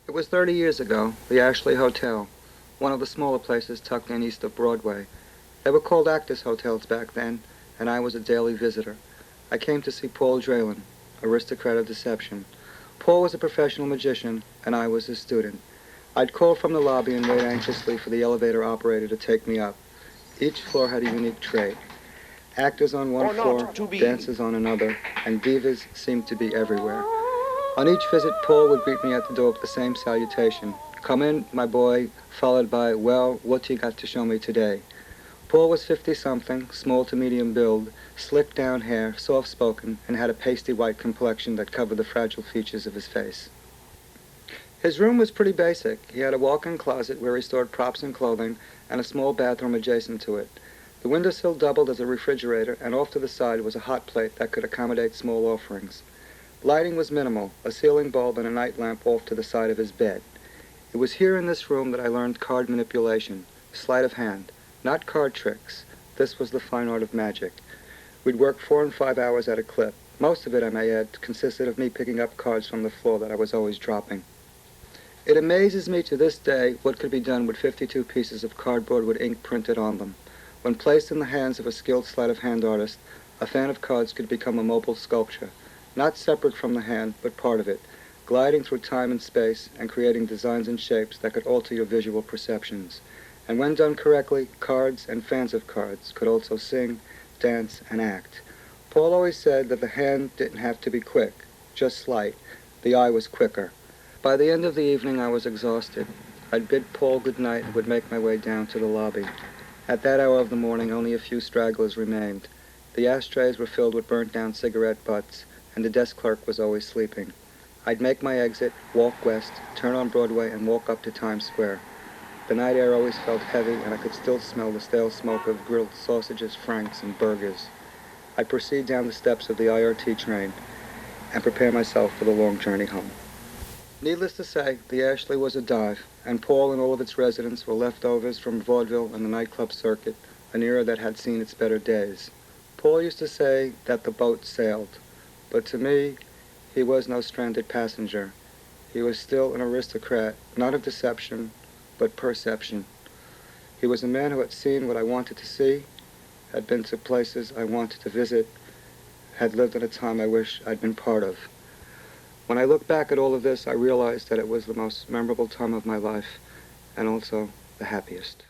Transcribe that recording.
It was 30 years ago, the Ashley Hotel, one of the smaller places tucked in east of Broadway. They were called actors' hotels back then, and I was a daily visitor. I came to see Paul DRAYLIN, aristocrat of deception. Paul was a professional magician, and I was his student. I'd call from the lobby and wait anxiously for the elevator operator to take me up. Each floor had a unique trade. Actors on one floor, dancers on another, and divas seemed to be everywhere. On each visit, Paul would greet me at the door with the same salutation. "Come in, my boy," followed by, "Well, what you got to show me today?" Paul was 50-something, small to medium build, slicked down hair, soft-spoken, and had a pasty white complexion that covered the fragile features of his face. His room was pretty basic. He had a walk-in closet where he stored props and clothing, and a small bathroom adjacent to it. The windowsill doubled as a refrigerator, and off to the side was a hot plate that could accommodate small offerings. Lighting was minimal, a ceiling bulb and a night lamp off to the side of his bed. It was here in this room that I learned card manipulation, sleight of hand, not card tricks. This was the fine art of magic. We'd work 4 and 5 hours at a clip. Most of it, I may add, consisted of me picking up cards from the floor that I was always dropping. It amazes me to this day what could be done with 52 pieces of cardboard with ink printed on them. When placed in the hands of a skilled sleight of hand artist, a fan of cards could become a mobile sculpture, not separate from the hand, but part of it, gliding through time and space and creating designs and shapes that could alter your visual perceptions. And when done correctly, cards and fans of cards could also sing, dance, and act. Paul always said that the hand didn't have to be quick, just sleight. The eye was quicker. By the end of the evening, I was exhausted. I'd bid Paul good night and would make my way down to the lobby. At that hour of the morning, only a few stragglers remained. The ashtrays were filled with burnt-down cigarette butts, and the desk clerk was always sleeping. I'd make my exit, walk west, turn on Broadway, and walk up to Times Square. The night air always felt heavy, and I could still smell the stale smoke of grilled sausages, franks, and burgers. I'd proceed down the steps of the IRT train and prepare myself for the long journey home. Needless to say, the Ashley was a dive, and Paul and all of its residents were leftovers from vaudeville and the nightclub circuit, an era that had seen its better days. Paul used to say that the boat sailed, but to me, he was no stranded passenger. He was still an aristocrat, not of deception, but perception. He was a man who had seen what I wanted to see, had been to places I wanted to visit, had lived in a time I wish I'd been part of. When I look back at all of this, I realized that it was the most memorable time of my life, and also the happiest.